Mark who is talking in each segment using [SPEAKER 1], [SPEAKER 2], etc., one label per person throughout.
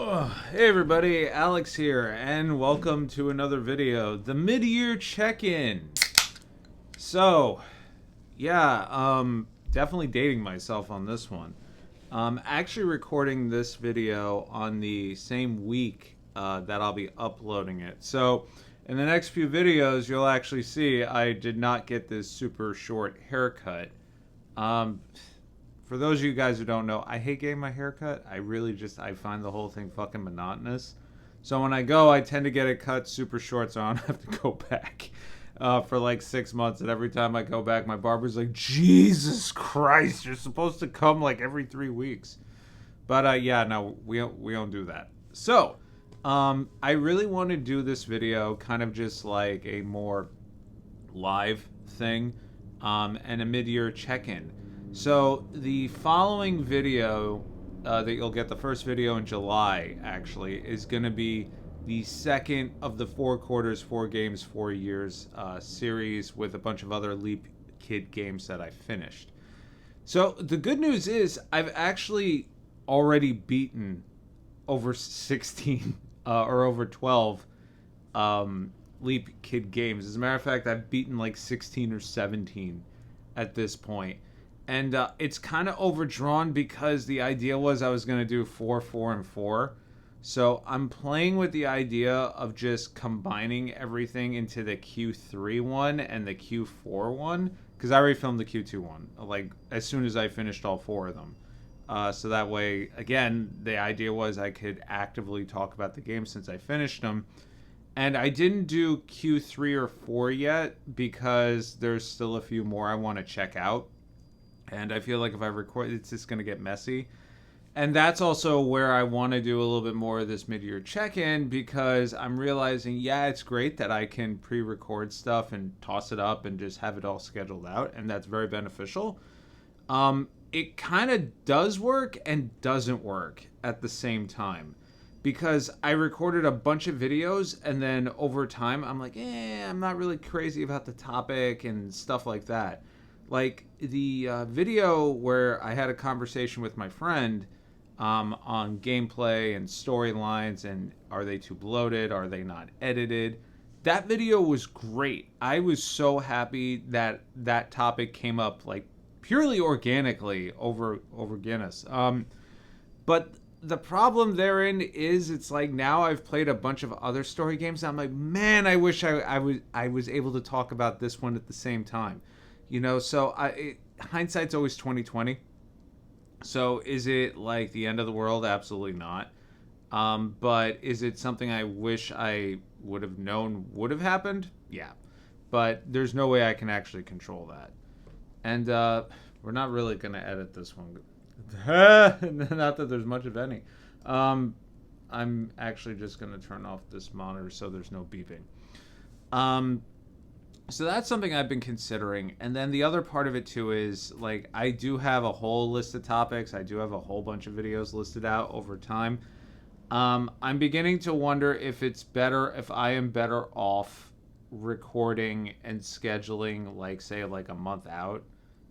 [SPEAKER 1] Hey everybody, Alex here, and welcome to another video, the mid-year check-in. So, definitely dating myself on this one. Actually recording this video on the same week that I'll be uploading it. So, in the next few videos, you'll actually see I did not get this super short haircut. For those of you guys who don't know, I hate getting my hair cut. I find the whole thing fucking monotonous. So when I go, I tend to get it cut super short so I don't have to go back for like 6 months. And every time I go back, my barber's like, Jesus Christ, you're supposed to come like every 3 weeks. But no, we don't do that. So I really want to do this video kind of just like a more live thing and a mid-year check-in. So the following video that you'll get, the first video in July actually, is going to be the second of the 4 quarters, 4 games, 4 years series with a bunch of other Leap Kid games that I finished. So the good news is I've actually already beaten over 16 or over 12 Leap Kid games. As a matter of fact, I've beaten like 16 or 17 at this point. And it's kind of overdrawn because the idea was I was going to do 4, 4, and 4. So I'm playing with the idea of just combining everything into the Q3 one and the Q4 one. Because I already filmed the Q2 one, like as soon as I finished all 4 of them. So that way, again, the idea was I could actively talk about the game since I finished them. And I didn't do Q3 or 4 yet because there's still a few more I want to check out. And I feel like if I record, it's just going to get messy. And that's also where I want to do a little bit more of this mid-year check-in because I'm realizing, it's great that I can pre-record stuff and toss it up and just have it all scheduled out. And that's very beneficial. It kind of does work and doesn't work at the same time. Because I recorded a bunch of videos and then over time, I'm like, I'm not really crazy about the topic and stuff like that. Like the video where I had a conversation with my friend on gameplay and storylines and are they too bloated, are they not edited, that video was great. I was so happy that that topic came up like purely organically over Guinness. But the problem therein is it's like now I've played a bunch of other story games and I'm like, man, I wish I was able to talk about this one at the same time. So hindsight's always 20/20. So is it like the end of the world? Absolutely not. But is it something I wish I would have known would have happened? Yeah. But there's no way I can actually control that. And we're not really going to edit this one. Not that there's much of any. I'm actually just going to turn off this monitor so there's no beeping. So that's something I've been considering. And then the other part of it too is like I do have a whole list of topics. I do have a whole bunch of videos listed out over time. I'm beginning to wonder if I am better off recording and scheduling like say like a month out.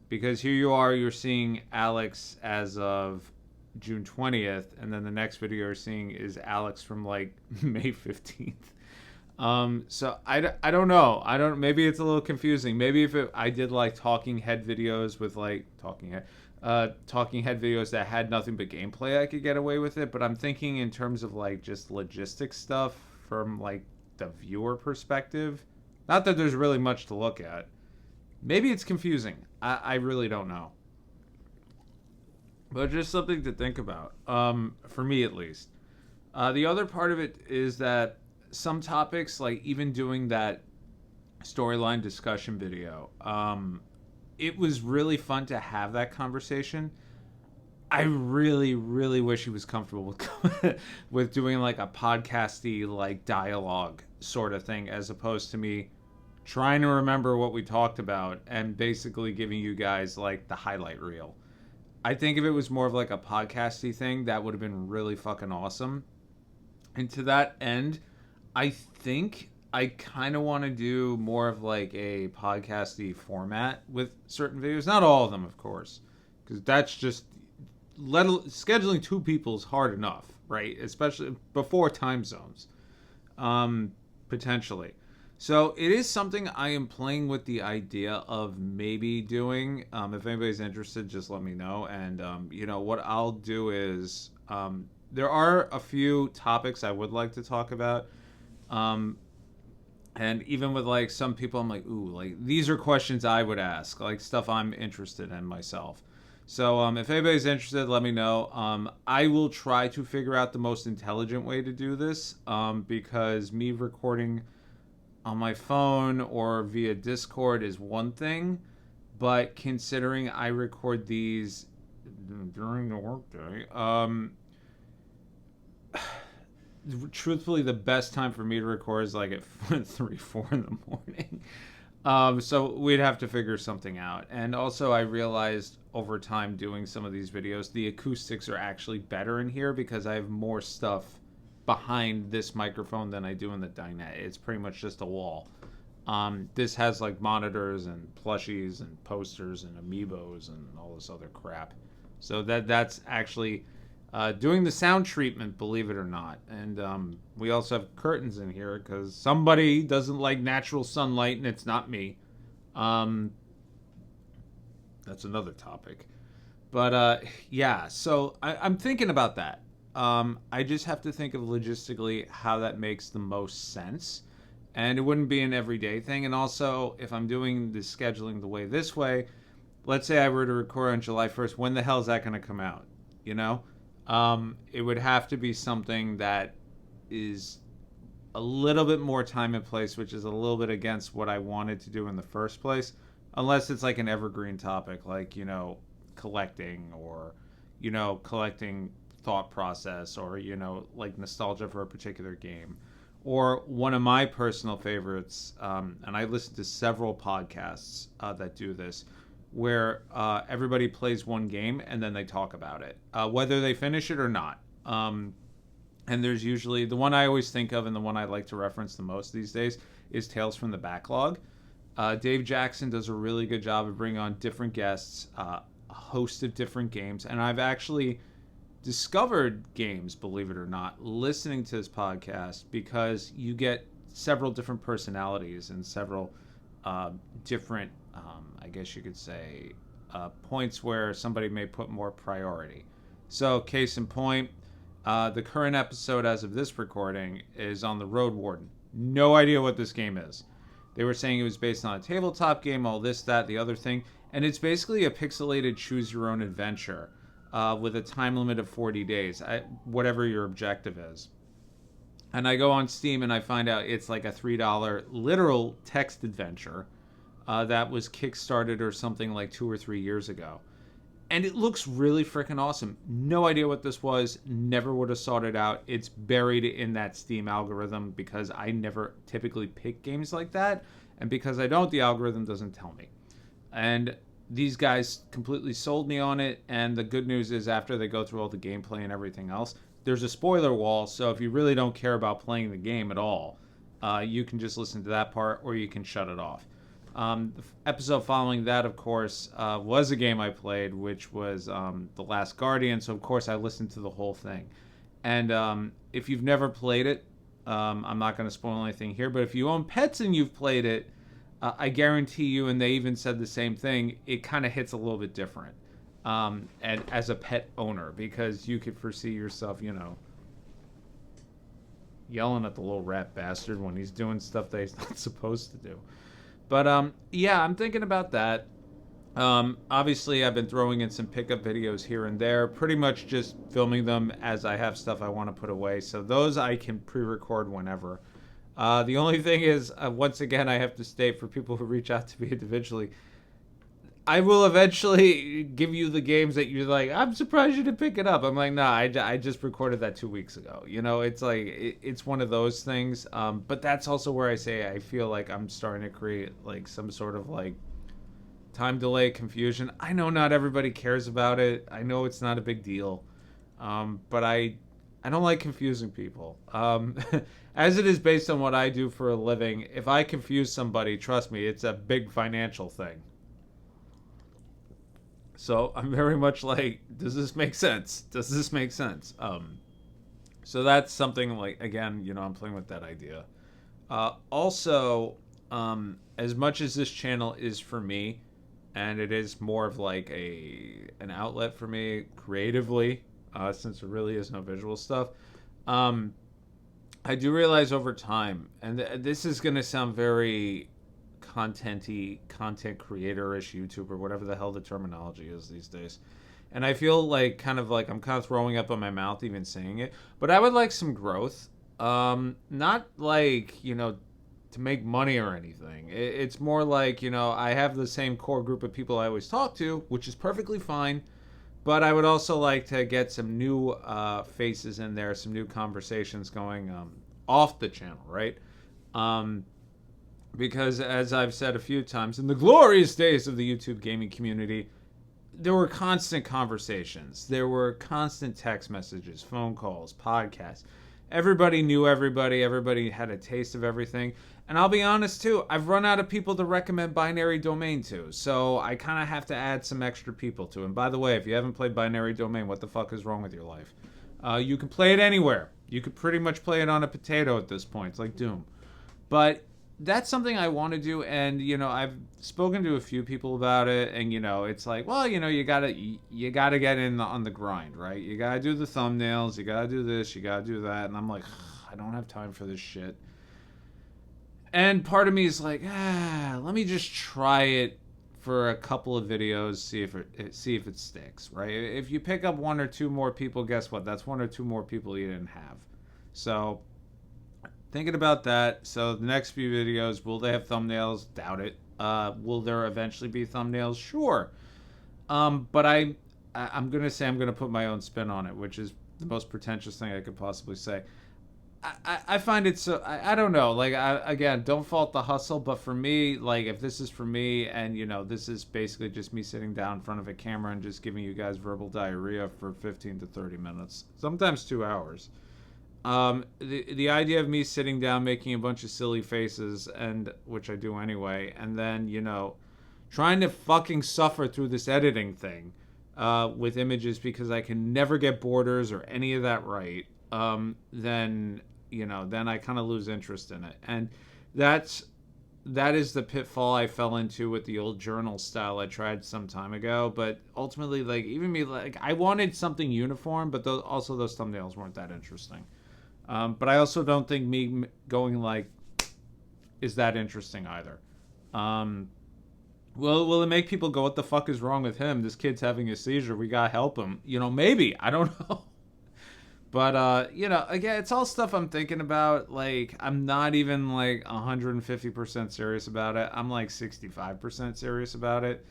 [SPEAKER 1] Because here you're seeing Alex as of June 20th, and then the next video you're seeing is Alex from like May 15th. So I don't know. Maybe it's a little confusing. Maybe if I did like talking head videos with like talking head videos that had nothing but gameplay, I could get away with it. But I'm thinking in terms of like just logistic stuff from like the viewer perspective. Not that there's really much to look at. Maybe it's confusing. I really don't know. But just something to think about. For me at least. The other part of it is that some topics, like even doing that storyline discussion video, it was really fun to have that conversation. I really, really wish he was comfortable with doing like a podcasty like dialogue sort of thing as opposed to me trying to remember what we talked about and basically giving you guys like the highlight reel. I think if it was more of like a podcasty thing, that would have been really fucking awesome. And to that end, I think I kind of want to do more of like a podcasty format with certain videos. Not all of them, of course, because that's just scheduling two people is hard enough, right? Especially before time zones, potentially. So it is something I am playing with the idea of maybe doing. If anybody's interested, just let me know. And what I'll do is there are a few topics I would like to talk about. Um, and even with like some people, I'm like, ooh, like these are questions I would ask, like stuff I'm interested in myself. So if anybody's interested, let me know. I will try to figure out the most intelligent way to do this, because me recording on my phone or via Discord is one thing, but considering I record these during the workday, truthfully, the best time for me to record is like at 3, 4 in the morning. So we'd have to figure something out. And also, I realized over time doing some of these videos, the acoustics are actually better in here because I have more stuff behind this microphone than I do in the dinette. It's pretty much just a wall. This has like monitors and plushies and posters and amiibos and all this other crap. So that's actually doing the sound treatment, believe it or not. And we also have curtains in here because somebody doesn't like natural sunlight, and it's not me. That's another topic. But yeah, so I'm thinking about that. I just have to think of logistically how that makes the most sense. And it wouldn't be an everyday thing. And also, if I'm doing the scheduling the way this way, let's say I were to record on July 1st, when the hell is that going to come out? You know? It would have to be something that is a little bit more time and place, which is a little bit against what I wanted to do in the first place. Unless it's like an evergreen topic, like, collecting or, collecting thought process or, like nostalgia for a particular game. Or one of my personal favorites, and I listen to several podcasts that do this, where everybody plays one game and then they talk about it, whether they finish it or not. And there's usually the one I always think of and the one I like to reference the most these days is Tales from the Backlog. Dave Jackson does a really good job of bringing on different guests, a host of different games, and I've actually discovered games, believe it or not, listening to this podcast because you get several different personalities and several different, I guess you could say, points where somebody may put more priority. So, case in point, the current episode as of this recording is on the Road Warden. No idea what this game is. They were saying it was based on a tabletop game, all this, that, the other thing, and it's basically a pixelated choose-your-own-adventure. With a time limit of 40 days, whatever your objective is. And I go on Steam and I find out it's like a $3 literal text adventure that was kickstarted or something like 2 or 3 years ago. And it looks really freaking awesome. No idea what this was. Never would have sought it out. It's buried in that Steam algorithm because I never typically pick games like that. And because I don't, the algorithm doesn't tell me. And these guys completely sold me on it, and the good news is after they go through all the gameplay and everything else, there's a spoiler wall, so if you really don't care about playing the game at all, you can just listen to that part, or you can shut it off. The episode following that, of course, was a game I played, which was The Last Guardian, so of course I listened to the whole thing. And if you've never played it, I'm not going to spoil anything here, but if you own pets and you've played it, I guarantee you, and they even said the same thing, it kind of hits a little bit different. And as a pet owner, because you could foresee yourself, yelling at the little rat bastard when he's doing stuff that he's not supposed to do. But yeah, I'm thinking about that. Obviously, I've been throwing in some pickup videos here and there, pretty much just filming them as I have stuff I want to put away. So those I can pre-record whenever. The only thing is, once again, I have to state for people who reach out to me individually, I will eventually give you the games that you're like, I'm surprised you didn't pick it up. I'm like, nah, I just recorded that 2 weeks ago. It's like, it's one of those things. But that's also where I say I feel like I'm starting to create like some sort of like time delay confusion. I know not everybody cares about it. I know it's not a big deal. But I don't like confusing people. As it is based on what I do for a living, if I confuse somebody, trust me, it's a big financial thing. So I'm very much like, does this make sense? Does this make sense? So that's something like, again, I'm playing with that idea. Also, as much as this channel is for me, and it is more of like an outlet for me creatively, since there really is no visual stuff. Um, I do realize over time, and this is going to sound very contenty, content creator-ish, YouTuber, whatever the hell the terminology is these days. And I feel like I'm kind of throwing up on my mouth even saying it, but I would like some growth. Not like, to make money or anything. It's more like, I have the same core group of people I always talk to, which is perfectly fine. But I would also like to get some new faces in there, some new conversations going off the channel, right? Um, because as I've said a few times, in the glorious days of the YouTube gaming community, there were constant conversations. There were constant text messages, phone calls, podcasts. Everybody knew everybody. Everybody had a taste of everything. And I'll be honest too, I've run out of people to recommend Binary Domain to. So I kind of have to add some extra people to. And by the way, if you haven't played Binary Domain, what the fuck is wrong with your life? You can play it anywhere. You could pretty much play it on a potato at this point. It's like Doom. But that's something I want to do, and I've spoken to a few people about it, and it's like, well, you gotta get in on the grind, right? You gotta do the thumbnails, you gotta do this, you gotta do that, and I'm like, I don't have time for this shit. And part of me is like, let me just try it for a couple of videos, see if it sticks, right? If you pick up one or two more people, guess what? That's one or two more people you didn't have. So thinking about that. So the next few videos, will they have thumbnails? Doubt it. Will there eventually be thumbnails? Sure. But I'm gonna say I'm gonna put my own spin on it, which is the most pretentious thing I could possibly say. I find it so I don't know, like, again, don't fault the hustle, but for me, like, if this is for me, and this is basically just me sitting down in front of a camera and just giving you guys verbal diarrhea for 15 to 30 minutes, sometimes 2 hours. The idea of me sitting down making a bunch of silly faces, and which I do anyway, and then trying to fucking suffer through this editing thing with images because I can never get borders or any of that right, then I kind of lose interest in it. And that is the pitfall I fell into with the old journal style I tried some time ago. But ultimately, like, even me, like, I wanted something uniform, but also those thumbnails weren't that interesting. But I also don't think me going like is that interesting either. Will it make people go, what the fuck is wrong with him? This kid's having a seizure. We gotta help him. Maybe. I don't know. But, again, it's all stuff I'm thinking about. Like, I'm not even, like, 150% serious about it. I'm, like, 65% serious about it.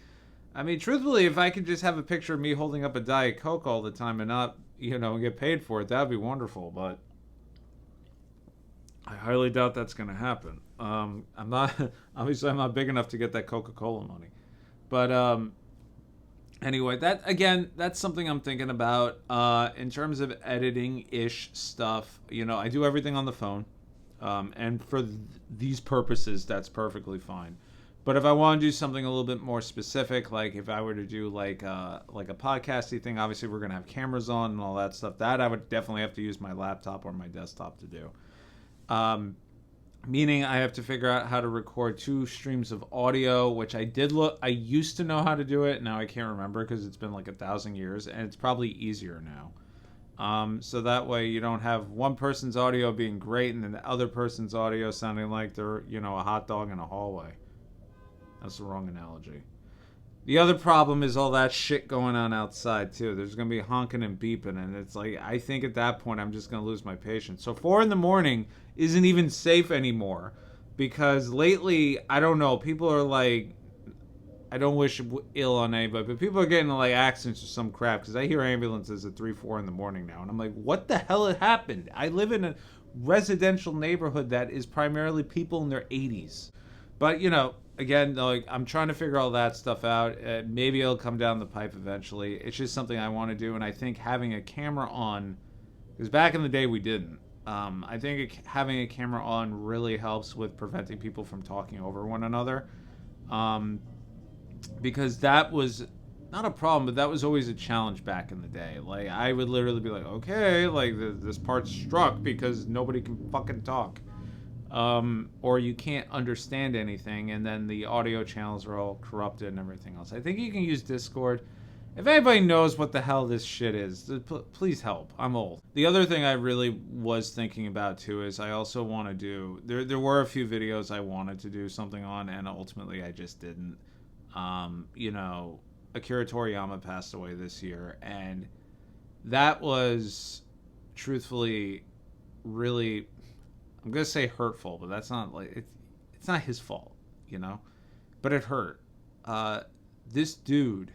[SPEAKER 1] I mean, truthfully, if I could just have a picture of me holding up a Diet Coke all the time and not, get paid for it, that would be wonderful. But I highly doubt that's going to happen. I'm not, obviously, I'm not big enough to get that Coca-Cola money. But, anyway, that's something I'm thinking about. In terms of editing-ish stuff, I do everything on the phone. And for these purposes, that's perfectly fine. But if I want to do something a little bit more specific, like if I were to do like a podcasty thing, obviously we're going to have cameras on and all that stuff. That I would definitely have to use my laptop or my desktop to do. Meaning I have to figure out how to record 2 streams of audio, which I used to know how to do it. Now I can't remember because it's been like 1,000 years, and it's probably easier now. So that way you don't have one person's audio being great and then the other person's audio sounding like they're, a hot dog in a hallway. That's the wrong analogy. The other problem is all that shit going on outside, too. There's going to be honking and beeping, and it's like, I think at that point I'm just going to lose my patience. So 4 in the morning isn't even safe anymore, because lately, I don't know, people are like, I don't wish ill on anybody, but people are getting like accidents or some crap, because I hear ambulances at 3, 4 in the morning now, and I'm like, what the hell had happened? I live in a residential neighborhood that is primarily people in their 80s. But, again, like, I'm trying to figure all that stuff out. Maybe it'll come down the pipe eventually. It's just something I want to do, and I think having a camera on, because back in the day we didn't. I think having a camera on really helps with preventing people from talking over one another, because that was not a problem, but that was always a challenge back in the day. Like, I would literally be like, okay, like, this part's struck because nobody can fucking talk. Or you can't understand anything, and then the audio channels are all corrupted and everything else. I think you can use Discord. If anybody knows what the hell this shit is, please help. I'm old. The other thing I really was thinking about, too, is I also want to do... There were a few videos I wanted to do something on, and ultimately I just didn't. You know, Akira Toriyama passed away this year, and that was, truthfully, really... I'm going to say hurtful, but that's not like... It's not his fault, you know? But it hurt. This dude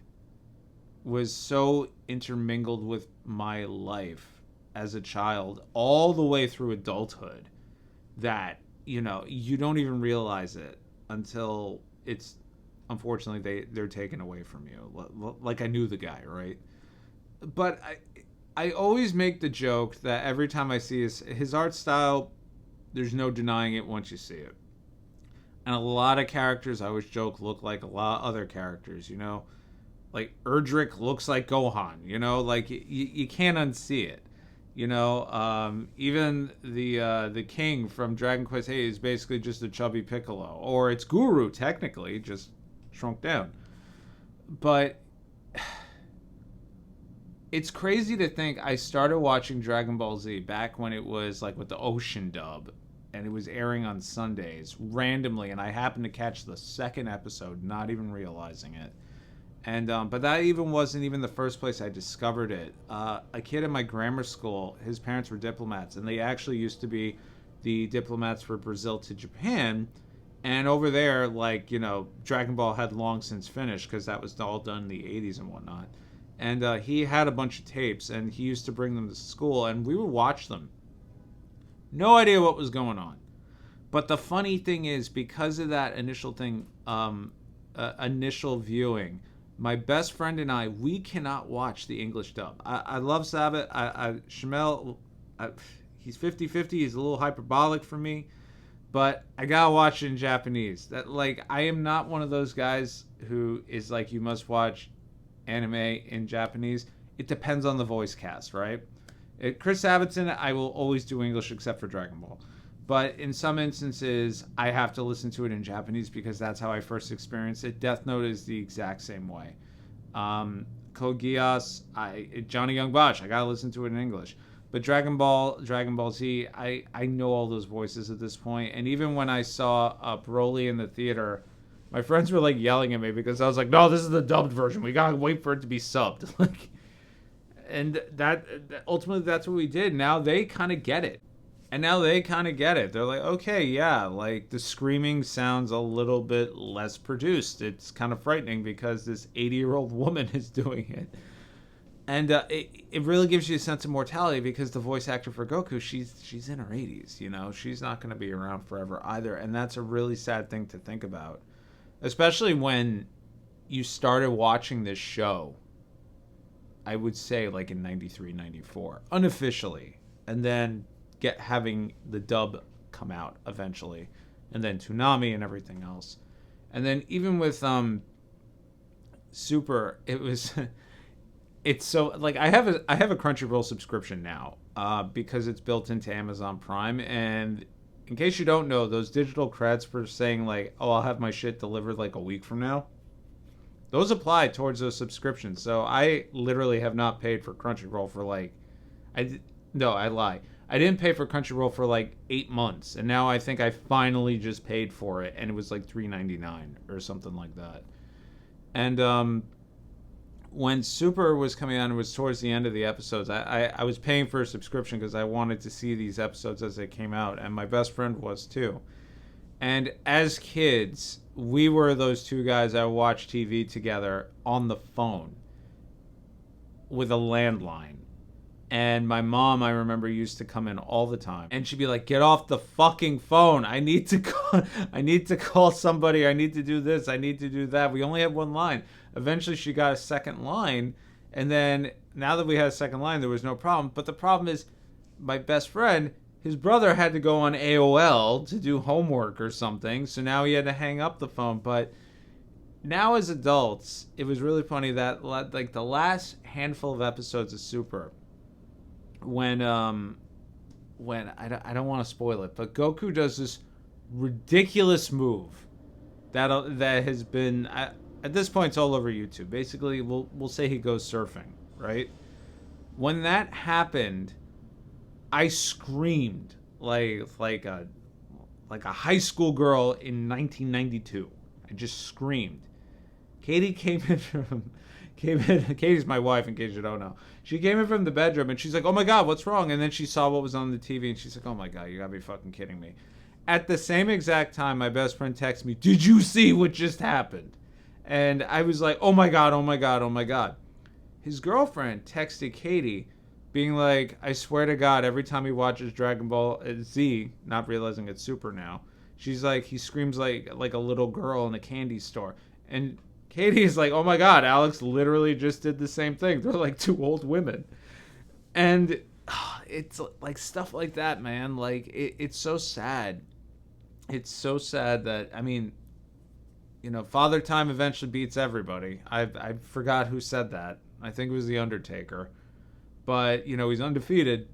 [SPEAKER 1] was so intermingled with my life as a child all the way through adulthood that, you know, you don't even realize it until it's, unfortunately, they're taken away from you. Like, I knew the guy, right? But I always make the joke that every time I see his art style, there's no denying it once you see it. And a lot of characters, I always joke, look like a lot of other characters, you know? Like, Erdrick looks like Gohan, you know? Like, you can't unsee it, you know? Even the king from Dragon Quest VIII is basically just a chubby Piccolo. Or it's Guru, technically, just shrunk down. But it's crazy to think I started watching Dragon Ball Z back when it was, like, with the Ocean dub. And it was airing on Sundays, randomly. And I happened to catch the second episode, not even realizing it. And but that even wasn't even the first place I discovered it. A kid in my grammar school, his parents were diplomats, and they actually used to be the diplomats for Brazil to Japan. And over there, like, you know, Dragon Ball had long since finished because that was all done in the 80s and whatnot. And he had a bunch of tapes, and he used to bring them to school, and we would watch them. No idea what was going on. But the funny thing is, because of that initial thing, initial viewing, my best friend and I, we cannot watch the English dub. I love Sabbath. Shamel, he's 50-50. He's a little hyperbolic for me. But I gotta watch it in Japanese. That, like, I am not one of those guys who is like, you must watch anime in Japanese. It depends on the voice cast, right? Chris Sabatson, I will always do English except for Dragon Ball. But in some instances, I have to listen to it in Japanese because that's how I first experienced it. Death Note is the exact same way. Code Geass, Johnny Young Bosch, I gotta listen to it in English. But Dragon Ball Z, I know all those voices at this point. And even when I saw Broly in the theater, my friends were like yelling at me because I was like, no, this is the dubbed version. We gotta wait for it to be subbed. And that ultimately, that's what we did. Now they kind of get it. They're like, okay, yeah, like the screaming sounds a little bit less produced. It's kind of frightening because this 80-year-old woman is doing it. And it really gives you a sense of mortality because the voice actor for Goku, she's in her 80s, you know? She's not going to be around forever either. And that's a really sad thing to think about. Especially when you started watching this show, I would say like in 93, 94, unofficially. And then having the dub come out eventually, and then Toonami and everything else. And then even with Super, it's so, like, I have a Crunchyroll subscription now because it's built into Amazon Prime. And in case you don't know, those digital credits for saying like, oh, I'll have my shit delivered like a week from now, those apply towards those subscriptions. So I literally have not paid for Crunchyroll for like, I lie. I didn't pay for Crunchyroll for like 8 months, and now I think I finally just paid for it, and it was like $3.99 or something like that. And when Super was coming on, it was towards the end of the episodes. I was paying for a subscription because I wanted to see these episodes as they came out, and my best friend was too. And as kids, we were those two guys that watched TV together on the phone with a landline. And my mom, I remember, used to come in all the time. And she'd be like, get off the fucking phone. I need to call somebody. I need to do this. I need to do that. We only had one line. Eventually, she got a second line. And then, now that we had a second line, there was no problem. But the problem is, my best friend, his brother had to go on AOL to do homework or something. So now he had to hang up the phone. But now as adults, it was really funny that like the last handful of episodes of Super, when I don't want to spoil it, but Goku does this ridiculous move that has been at this point it's all over YouTube. Basically, we'll say he goes surfing, right? When that happened, I screamed like a high school girl in 1992. I just screamed. Katie came in from Katie's my wife, in case you don't know. She came in from the bedroom and she's like, "Oh my god, what's wrong?" And then she saw what was on the TV and she's like, "Oh my god, you gotta be fucking kidding me." At the same exact time, my best friend texted me, "Did you see what just happened?" And I was like, "Oh my god, oh my god, oh my god." His girlfriend texted Katie, being like, "I swear to God, every time he watches Dragon Ball Z, not realizing it's Super now, she's like, he screams like a little girl in a candy store." And Katie's like, "Oh my God, Alex literally just did the same thing. They're like two old women." And it's like stuff like that, man. Like it's so sad. It's so sad that, I mean, Father Time eventually beats everybody. I forgot who said that. I think it was the Undertaker. But he's undefeated,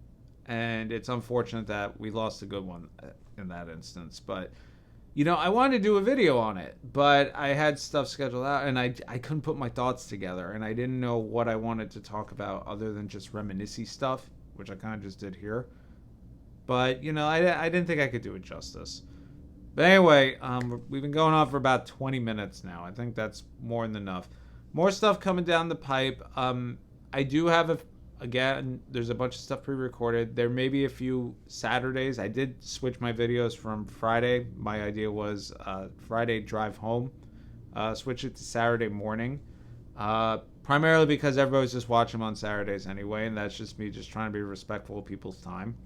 [SPEAKER 1] and it's unfortunate that we lost a good one in that instance. But I wanted to do a video on it, but I had stuff scheduled out, and I couldn't put my thoughts together, and I didn't know what I wanted to talk about other than just reminiscing stuff, which I kind of just did here. But I didn't think I could do it justice. But anyway, we've been going on for about 20 minutes now. I think that's more than enough. More stuff coming down the pipe. I do have again, there's a bunch of stuff pre-recorded. There may be a few Saturdays. I did switch my videos from Friday. My idea was Friday drive home. Switch it to Saturday morning. Primarily because everybody's just watching them on Saturdays anyway, and that's just me just trying to be respectful of people's time.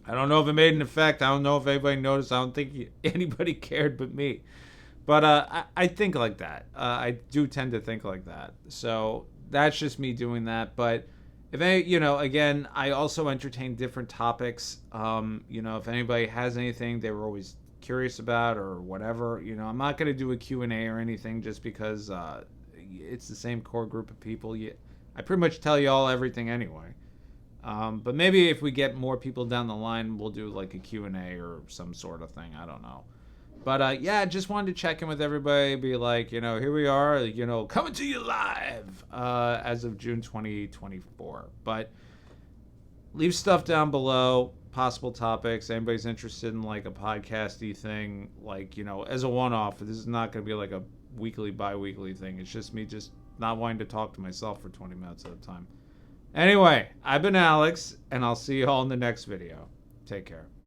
[SPEAKER 1] I don't know if it made an effect. I don't know if anybody noticed. I don't think anybody cared but me. But I think like that. I do tend to think like that. So that's just me doing that. But if again, I also entertain different topics. If anybody has anything they were always curious about or whatever, I'm not going to do a Q&A or anything just because it's the same core group of people. I pretty much tell you all everything anyway. But maybe if we get more people down the line, we'll do like a Q&A or some sort of thing. I don't know. But yeah, just wanted to check in with everybody. Be like, here we are, coming to you live as of June 2024. But leave stuff down below, possible topics. Anybody's interested in like a podcasty thing, like, as a one-off. This is not going to be like a weekly, bi-weekly thing. It's just me just not wanting to talk to myself for 20 minutes at a time. Anyway, I've been Alex, and I'll see you all in the next video. Take care.